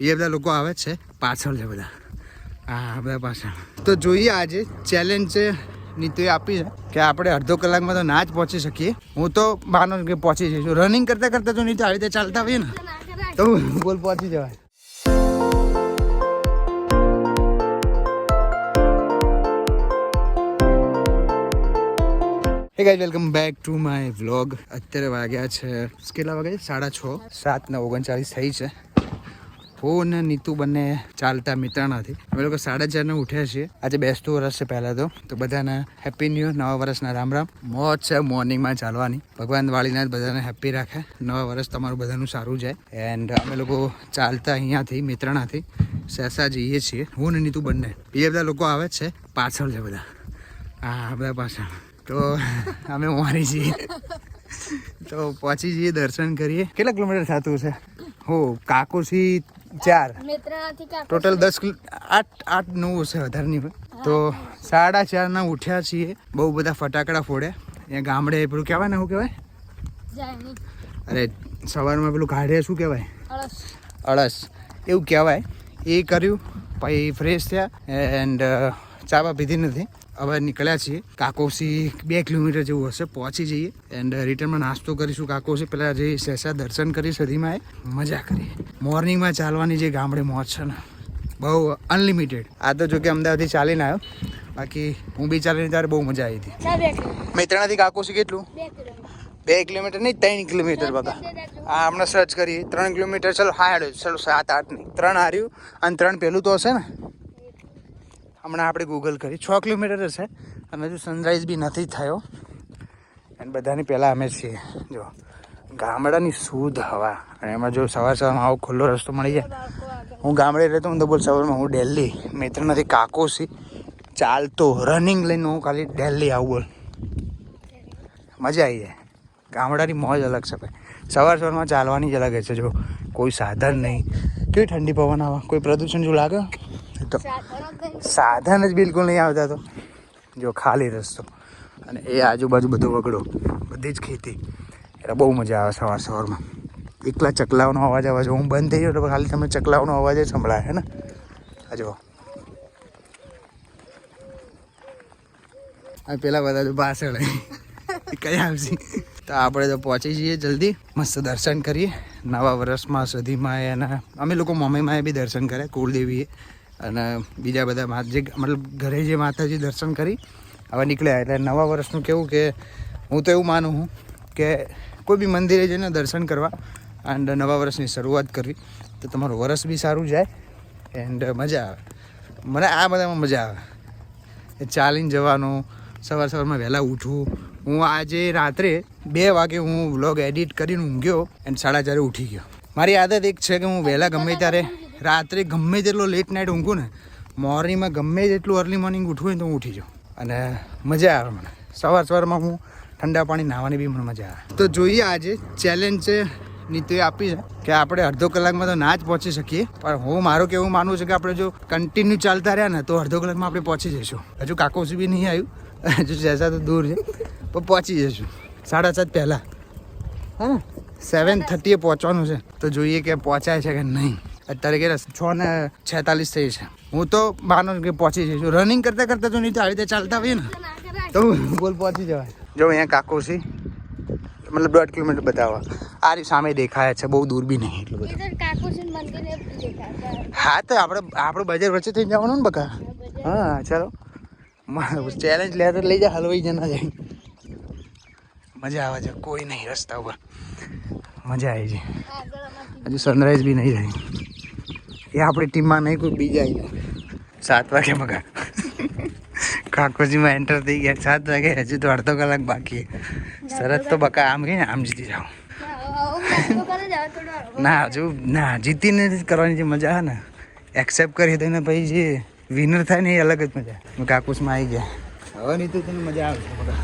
એ બધા લોકો આવે છે પાછળ છે બધા. હા બધા પાછળ. તો જોઈએ આજે ચેલેન્જ છે નીતુએ આપી છે કે આપણે અડધો કલાકમાં તો ના જ પહોંચી શકીએ. હું તો માનો કે પહોંચી જઈશું. રનિંગ કરતાં કરતાં જો નીતુ આવી રીતે ચાલતા હોઈએ ને તો બોલ પહોંચી જવાય. Hey guys, welcome back to my vlog. અત્યારે વાગ્યા છે કેટલા વાગ્યા છે? 6:30. 7:39 થઈ છે. હું ને નીતુ બંને ચાલતા મિત્રણાથી અમે લોકો 4:30 ઉઠ્યા છીએ. આજે બેસતું વર્ષ છે પહેલાં તો બધાને હેપી ન્યૂ યર, નવા વર્ષના રામ રામ. મોજ છે મોર્નિંગમાં ચાલવાની. ભગવાન વાળીને બધાને હેપી રાખે, નવા વર્ષ તમારું બધાનું સારું જાય. એન્ડ અમે લોકો ચાલતા અહીંયાથી મિત્રણાથી સેસા જઈએ છીએ, હું ને નીતુ બંને. બીજા બધા લોકો આવે છે પાછળ છે બધા. હા બધા પાછળ. તો અમે મારી છીએ તો પહોંચી જઈએ, દર્શન કરીએ. કેટલા કિલોમીટર થતું છે? હો કાકોથી 4 ટોટલ 10 8 9 છે, વધારે નહીં. તો 4:30 ઉઠ્યા છીએ. બહુ બધા ફટાકડા ફોડ્યા. અહીંયા ગામડે પેલું કહેવાય ને, શું કહેવાય? અરે સવારમાં પેલું કાઢે શું કહેવાય? અળસ એવું કહેવાય. એ કર્યું, પછી ફ્રેશ થયા એન્ડ ચા પીધી નથી. હવે નીકળ્યા છીએ. કાકોસી 2 કિલોમીટર જેવું હશે, પહોંચી જઈએ. એન્ડ રિટર્નમાં નાસ્તો કરીશું કાકોસી. પહેલાં જે સેસા દર્શન કરી સદીમાં મજા કરીએ. મોર્નિંગમાં ચાલવાની જે ગામડે મોજ છે ને, બહુ અનલિમિટેડ. આ તો જો કે અમદાવાદથી ચાલીને આવ્યો, બાકી હું બી ચાલીને ત્યારે બહુ મજા આવી હતી. મિત્રણાથી કાકોસી કેટલું? 2 કિલોમીટર નહીં, 3 કિલોમીટર. બકા હા હમણાં સર્ચ કરીએ. 3 કિલોમીટર. ચલો હા હેડો, ચલો 7 8 નહીં, 3 હાર્યું અને 3 પહેલું તો હશે ને. હમણાં આપણે ગૂગલ કરી 6 કિલોમીટર હશે. અને હજુ સનરાઈઝ બી નથી થયો. અને બધાની પહેલાં અમે છીએ. જો ગામડાની શુદ્ધ હવા, અને એમાં જો સવારમાં આવો ખુલ્લો રસ્તો મળી જાય. હું ગામડે રહેતો હું તો બોલ સવારમાં હું દિલ્હી મિત્ર નથી કાકોસી ચાલતો રનિંગ લઈને હું ખાલી દિલ્હી આવું બોલ. મજા આવી જાય. ગામડાની મોજ અલગ છે ભાઈ. સવારમાં ચાલવાની જ અલગ છે. જો કોઈ સાધન નહીં, કેવી ઠંડી પવન આવે, કોઈ પ્રદૂષણ જો લાગે તો સાધન જ બિલકુલ નહીં આવતા. તો જો ખાલી રસ્તો અને એ આજુબાજુ બધો વગડો, બધી જ ખેતી. એટલે બહુ મજા આવે સવારમાં. એકલા ચકલાઓનો અવાજ આવે છે. હું બંધ થઈ ગયો તો ખાલી તમે ચકલાઓનો અવાજ જ સંભળાય હે ને. આ જો આ પેલા બધા તો પાછળ કઈ આવશે. તો આપણે તો પહોંચી જઈએ જલ્દી. મસ્ત દર્શન કરીએ નવા વર્ષમાં સદીમાં. અને અમે લોકો મમ્મીમાં બી દર્શન કરે, કુળદેવીએ અને બીજા બધા જે મતલબ ઘરે જે માતાજી દર્શન કરી હવે નીકળ્યા. એટલે નવા વર્ષનું કેવું કે હું તો એવું માનું છું કે કોઈ બી મંદિરે જઈને દર્શન કરવા એન્ડ નવા વર્ષની શરૂઆત કરવી તો તમારું વર્ષ બી સારું જાય એન્ડ મજા આવે. મને આ બધામાં મજા આવે. ચાલીને જવાનું, સવારમાં વહેલા ઉઠવું. હું આજે રાત્રે 2 વાગે હું વ્લોગ એડિટ કરીને ઊંઘ્યો એન્ડ 4:30 ઉઠી ગયો. મારી આદત એક છે કે હું વહેલા ગમે ત્યારે રાત્રે ગમે તેટલો લેટ નાઇટ ઊંઘું ને, મોર્નિંગમાં ગમે તેટલું અર્લી મોર્નિંગ ઉઠવું હોય તો હું ઉઠી જાઉં. અને મજા આવે મને. સવારમાં હું ઠંડા પાણી નાહવાની બી મને મજા આવે. તો જોઈએ આજે ચેલેન્જ છે નીતુએ આપી છે કે આપણે અડધો કલાકમાં તો ના જ પહોંચી શકીએ. પણ હું મારું કેવું માનવું છે કે આપણે જો કન્ટિન્યુ ચાલતા રહ્યા ને તો અડધો કલાકમાં આપણે પહોંચી જઈશું. હજુ કાકોસી બી નહીં આવ્યું, હજુ સેસા તો દૂર છે, પણ પહોંચી જઈશું 7:30 પહેલાં. હા ને 7:30 પહોંચવાનું છે. તો જોઈએ કે પહોંચાય છે કે નહીં. અત્યારે કે 6:46 થઈ છે. હું તો માનો કે પહોંચી જઈશું. રનિંગ કરતાં કરતાં જો નહીં તો આવી રીતે ચાલતા હોઈએ ને તો બોલ પહોંચી જવાય. જો અહીંયા કાકોસી મતલબ 1.5 કિલોમીટર બતાવવા. આ રી સામે દેખાય છે, બહુ દૂર બી નહીં એટલું બધું. હા તો આપણે બજાર વચ્ચે થઈ જવાનું ને બકા. હા ચાલો ચેલેન્જ લે તો લઈ જા, હલવાઈ જ ના જાય. મજા આવે છે. કોઈ નહીં રસ્તા ઉપર, મજા આવી છે. હજુ સનરાઈઝ બી નહીં જાય. એ આપણી ટીમમાં નહીં, કોઈ બીજા આવી જાય. 7 વાગે બગા કાકોજીમાં એન્ટર થઈ ગયા. 7 વાગે, હજુ તો અડધો કલાક બાકી. શરત તો બકા આમ કહીને આમ જીતી જાઓ. ના હજુ ના, જીતીને જ કરવાની જે મજા છે ને, એક્સેપ્ટ કરી દઈને પછી જે વિનર થાય ને એ અલગ જ મજા. કાકુસમાં આવી ગયા. હવે નહીં તો તને મજા આવે છે બકા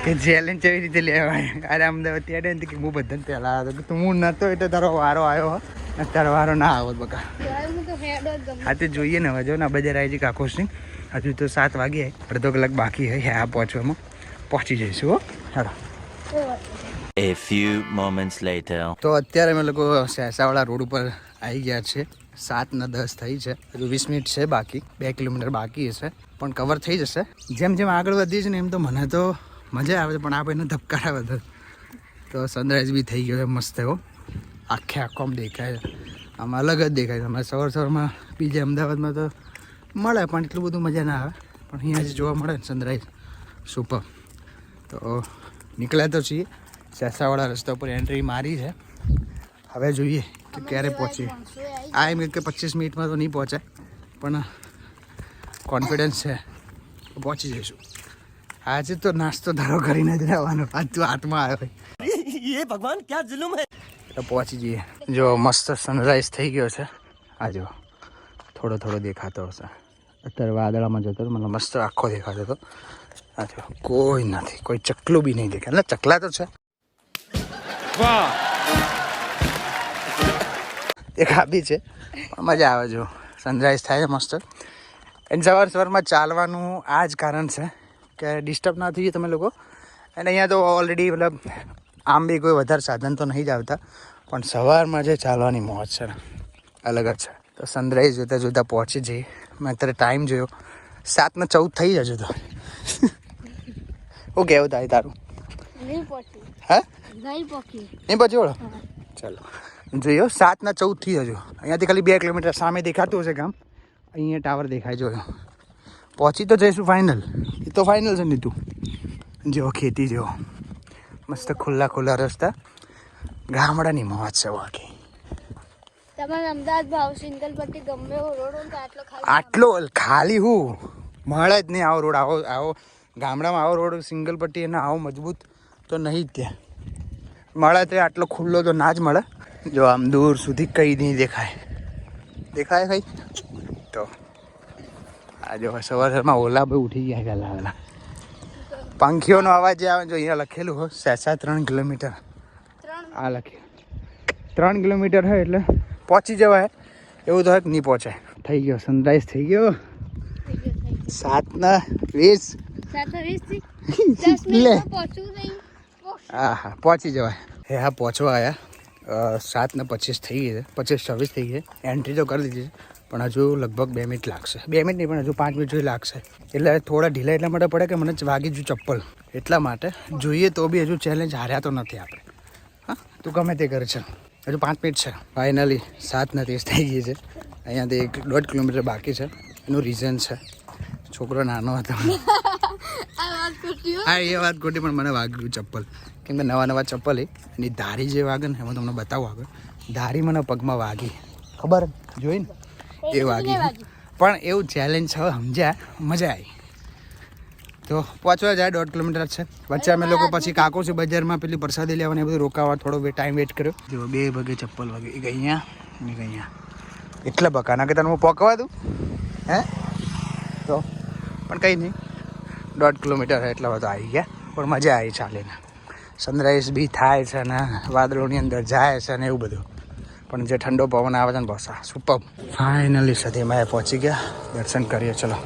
કે ચેલેન્જ કેવી રીતે લેવાય. અરે અમદાવાદ ત્યાં કે હું બધાને પહેલાં આવ્યો તો હું નહોતો એટલે તારો વારો આવ્યો. તારો વારો ના આવો બકા. હા તો જોઈએ ને હવે. જો ના બજાર આવી છે કાકોસની. હજુ તો 7 વાગે, અડધો કલાક બાકી હોય આ પહોંચવામાં. પહોંચી જઈશું હો. હાલો. A few moments later. તો અત્યારે અમે લોકો સેસાવાળા રોડ ઉપર આવી ગયા છે. 7:10 થઈ છે. હજુ 20 મિનિટ છે બાકી. 2 કિલોમીટર બાકી હશે પણ કવર થઈ જશે. જેમ જેમ આગળ વધીએ છે ને એમ તો મને તો મજા આવે છે, પણ આ ભાઈને ધબકારા વધારે. તો સનરાઈઝ બી થઈ ગયો છે મસ્ત એવો. આખે આખો આમ દેખાય છે. આમ અલગ જ દેખાય છે. અમારે સવારમાં બીજે અમદાવાદમાં તો મળે પણ એટલું બધું મજા ના આવે, પણ અહીંયા જ જોવા મળે ને સનરાઈઝ. સુપર. તો નીકળ્યા તો છીએ. સેસાવાળા રસ્તા ઉપર એન્ટ્રી મારી છે. હવે જોઈએ કે ક્યારે પહોંચીએ. આ એમ કે 25 મિનિટમાં તો નહીં પહોંચાય, પણ કોન્ફિડન્સ છે પહોંચી જઈશું. આજે તો નાસ્તો ધારો કરીને જ રહેવાનો. આજ તું હાથમાં આવ્યો એ ભગવાન ક્યાં જુલુમ હે. તો પહોંચી જઈએ. જો મસ્ત સનરાઈઝ થઈ ગયો છે. આ જો થોડો થોડો દેખાતો હશે. અત્યારે વાદળામાં જતો મને મસ્ત આખો દેખાતો હતો. આ જો કોઈ નથી, કોઈ ચકલું બી નહીં દેખાય. એટલે ચકલા તો છે. વાહ, એક આપી છે પણ મજા આવે. જો સનરાઈઝ થાય છે મસ્ત. અને સવારમાં ચાલવાનું આ જ કારણ છે કે ડિસ્ટર્બ ના થઈએ તમે લોકો. અને અહીંયા તો ઓલરેડી મતલબ આમ બી કોઈ વધારે સાધન તો નહીં જ આવતા, પણ સવારમાં જે ચાલવાની મોજ છે ને અલગ જ છે. તો સનરાઈઝ જોતાં જોતાં પહોંચી જઈએ. મેં અત્યારે ટાઈમ જોયો 7:14 થઈ જજો. તો શું કહેવું થાય તારું? હા નહીં પહોંચ્યો. ચાલો જોયો 7:14 થઈ જજો. અહીંયાથી ખાલી 2 કિલોમીટર સામે દેખાતું હશે ગામ. અહીંયા ટાવર દેખાય. જોયો પહોંચી તો જઈશું ફાઇનલ. એ તો ફાઇનલ છે ને તું. જેવો ખેતી જેવો મસ્ત ખુલ્લા ખુલ્લા રસ્તા. ગામડાની મોજ છે બાકી. તમારે અમદાવાદ ભાવ સિંગલ પટ્ટી ગમે એવો રોડ હોય તો આટલો ખાલી હું મળે જ નહીં. આવો રોડ આવો ગામડામાં આવો રોડ સિંગલ પટ્ટી એને આવો મજબૂત તો નહીં જ ત્યાં મળે. તો આટલો ખુલ્લો તો ના જ મળે. જો આમ દૂર સુધી કંઈ નહીં દેખાય. દેખાય ભાઈ? તો આ જો સવારમાં ઓલા ભાઈ ઉઠી ગયા વહેલા વહેલા. પંખીઓનો અવાજ જે આવે. જો અહીંયા લખેલું હોય 3 કિલોમીટર. આ લખેલું 3 કિલોમીટર હોય એટલે પહોંચી જવાય. એવું તો નહીં પહોંચાય. થઈ ગયો સનરાઈઝ થઈ ગયો. 7:20 લે. હા હા પહોંચી જવાય. હા પહોંચવા આવ્યા. 7:25 થઈ ગઈ છે. 25-26 થઈ ગઈ. એન્ટ્રી તો કરી દીધી છે પણ હજુ લગભગ 2 મિનિટ લાગશે. 2 મિનિટ નહીં પણ હજુ 5 મિનિટ જેવી લાગશે. એટલે થોડા ઢીલા એટલા માટે પડે કે મને વાગી જુ ચપ્પલ. એટલા માટે જોઈએ તો બી હજુ ચેલેન્જ હાર્યા તો નથી આપણે. હા તું ગમે તે કરે છે. હજુ 5 મિનિટ છે. ફાઇનલી 7:30 થઈ ગઈ છે. અહીંયાથી 1.5 કિલોમીટર બાકી છે. એનું રીઝન છે છોકરો નાનો હતો. હા એ વાત ખોટી, પણ મને વાગ્યું ચપ્પલ. કેમ કે નવા ચપ્પલ એની ધારી જે વાગે ને એમાં તમને બતાવું આગળ. ધારી મને પગમાં વાગી. ખબર જોઈ ને એ વાગી. પણ એવું ચેલેન્જ હવે સમજ્યા, મજા આવી. તો પહોંચવા જાય 1.5 કિલોમીટર છે. વચ્ચે અમે લોકો પછી કાકો છે બજારમાં પેલી પ્રસાદી લેવાની બધું રોકાવા થોડો ટાઈમ વેટ કર્યો. જો 2 વાગે ચપ્પલ વાગે. એક અહીંયા ને એક અહીંયા. એટલા બકાના કે તને હું પકવા દઉં હે? તો પણ કંઈ નહીં. 1.5 કિલોમીટર એટલા બધા આવી ગયા. પણ મજા આવી ચાલીને. સનરાઈઝ બી થાય છે ને વાદળોની અંદર જાય છે ને એવું બધું. પણ જે ઠંડો પવન આવે છે ને બસ આ સુપર. ફાઇનલી સધીમાં પહોંચી ગયા. દર્શન કરીએ ચલો.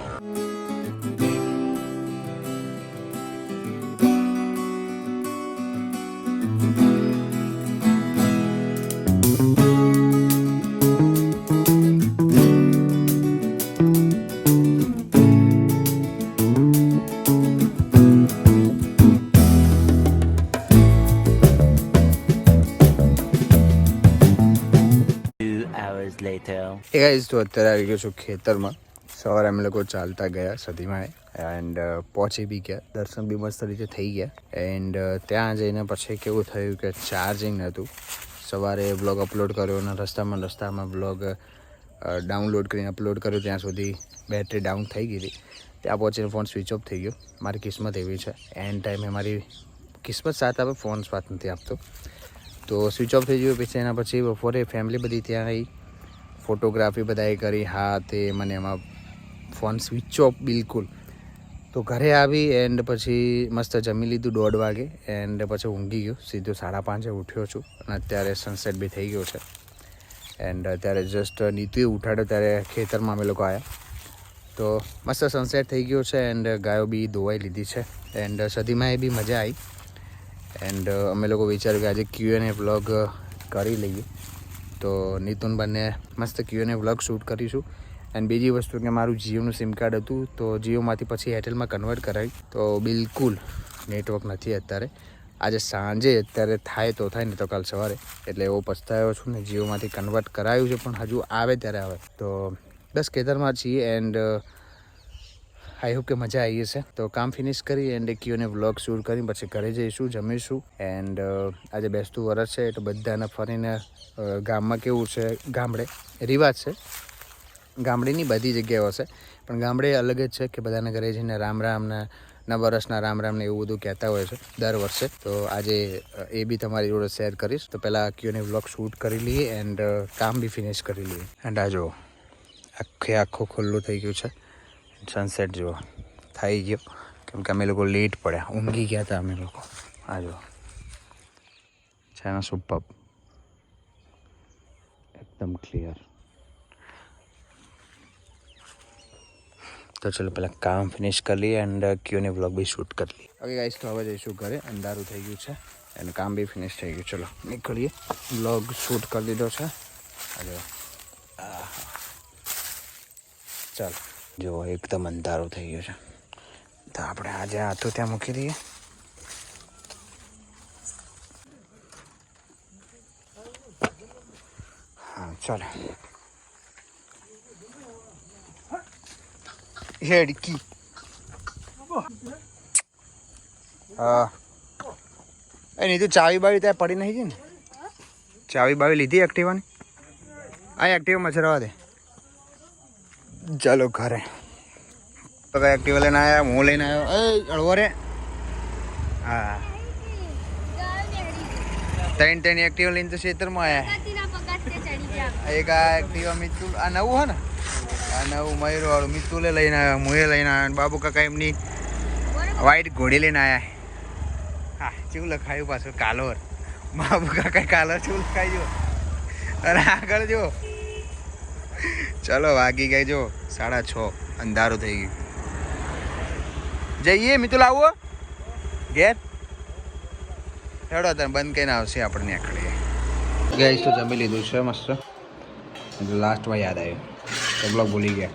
એ ગાઈઝ તો અત્યારે આવી ગયો છું ખેતરમાં. સવારે અમે લોકો ચાલતા ગયા સધીમાં એન્ડ પહોંચી બી ગયા. દર્શન બી મસ્ત રીતે થઈ ગયા. એન્ડ ત્યાં જઈને પછી કેવું થયું કે ચાર્જિંગ નહોતું. સવારે બ્લોગ અપલોડ કર્યો અને રસ્તામાં બ્લોગ ડાઉનલોડ કરીને અપલોડ કર્યો ત્યાં સુધી બેટરી ડાઉન થઈ ગઈ હતી. ત્યાં પહોંચીને ફોન સ્વિચ ઓફ થઈ ગયો. મારી કિસ્મત એવી છે એન્ડ ટાઈમે મારી કિસ્મત સાથ આપે ફોન સ્વાદ નથી આપતો. તો સ્વિચ ઓફ થઈ ગયું. પછી એના પછી બપોરે ફેમિલી બધી ત્યાં આવી. ફોટોગ્રાફી બધાએ કરી. હા તે મને એમાં ફોન સ્વિચ ઓફ બિલકુલ. તો ઘરે આવી એન્ડ પછી મસ્ત જમી લીધું 1:30 વાગે. એન્ડ પછી ઊંઘી ગયો. સીધો 5:30 ઉઠ્યો છું અને અત્યારે સનસેટ બી થઈ ગયો છે. એન્ડ અત્યારે જસ્ટ નીતુએ ઉઠાડ્યો ત્યારે ખેતરમાં અમે લોકો આવ્યા. તો મસ્ત સનસેટ થઈ ગયો છે એન્ડ ગાયો બી ધોવાઈ લીધી છે. એન્ડ સધીમાં એ બી મજા આવી. એન્ડ અમે લોકો વિચાર્યું કે આજે Q&A વ્લોગ કરી લઈએ. તો નીતુન બંને મસ્ત ક્યુએનએ વ્લોગ શૂટ કરીશું. એન્ડ બીજી વસ્તુ કે મારું જીઓનું સિમ કાર્ડ હતું તો જીઓમાંથી પછી એરટેલમાં કન્વર્ટ કરાવી તો બિલકુલ નેટવર્ક નથી અત્યારે. આજે સાંજે અત્યારે થાય તો થાય ને તો કાલ સવારે, એટલે એવો પછતાયો છું ને. જીઓમાંથી કન્વર્ટ કરાવ્યું છે પણ હજુ આવે ત્યારે આવે. તો બસ કેદારમાં છીએ એન્ડ આઈ હોપ કે મજા આવી હશે. તો કામ ફિનિશ કરી એન્ડ ક્યુએનએ વ્લોગ શૂટ કરી પછી ઘરે જઈશું, જમીશું. એન્ડ આજે બેસતું વરસ છે તો બધાને ફરીને ગામમાં કેવું છે, ગામડે રિવાજ છે, ગામડેની બધી જગ્યાઓ છે પણ ગામડે અલગ જ છે કે બધાના ઘરે જઈને રામ રામને નવા વર્ષના રામ રામને એવું બધું કહેતા હોય છે દર વર્ષે. તો આજે એ બી તમારી જોડે શેર કરીશ. તો પહેલાં ક્યુએનએ વ્લોગ શૂટ કરી લઈએ એન્ડ કામ બી ફિનિશ કરી લઈએ. એન્ડ આ જો આખું ખુલ્લું થઈ ગયું છે. સનસેટ જુઓ થઈ ગયો કેમ કે અમે લોકો લેટ પડ્યા, ઊંઘી ગયા હતા અમે લોકો. આ જો છે ને સુપર, એકદમ ક્લિયર. તો ચલો પહેલાં કામ ફિનિશ કરી લઈએ એન્ડ ક્યુએનએ વ્લોગ બી શૂટ કરી લઈએ. ઓકે ગાઈસ, તો હવે જઈશું ઘરે. અંધારું થઈ ગયું છે એન્ડ કામ બી ફિનિશ થઈ ગયું. ચલો નીકળીએ. વ્લોગ શૂટ કરી દીધો છે. આજે ચાલો જો એકદમ અંધારું થઈ ગયું છે તો આપણે આજે હતું ત્યાં મૂકી દઈએ. હા ચાલો હેડકી. હા એ નહીં તો ચાવી બાવી ત્યાં પડી નહીં છે ને? ચાવી બાવી લીધી એક્ટિવાની? આ એક્ટિવા મચરાવા દે. ચાલો ઘરે. તો કઈ એક્ટિવા લઈને આવ્યા, હું લઈને આવ્યો. એ અડવો રે. હા ત્રણ એક્ટિવા લઈને તો ખેતરમાં આવ્યા. એક આ એક્ટિવા મિતુલ, આ નવું હે ને, આ નવું મયુર વાળું મિતુલે લઈને આવ્યા, મુએ લઈને આવ્યા. બાબુ કાકા એમની વ્હાઈટ ઘોડી લઈને આવ્યા. હા કેવું લખાયું પાછું, કાલોર. બાબુ કાકા કાલોર કેવું લખાયું. અને આગળ જો ચલો વાગી ગઈ જો 6:30, અંધારું થઈ ગયું. જઈએ મિતુલ, આવો ઘેર હેડો તને બંધ કરીને આવશે આપણને આખડીએ. ગેસ તો જમી લીધું છે મસ્ત. લાસ્ટમાં યાદ આવ્યું તો બ્લોગ ભૂલી ગયા.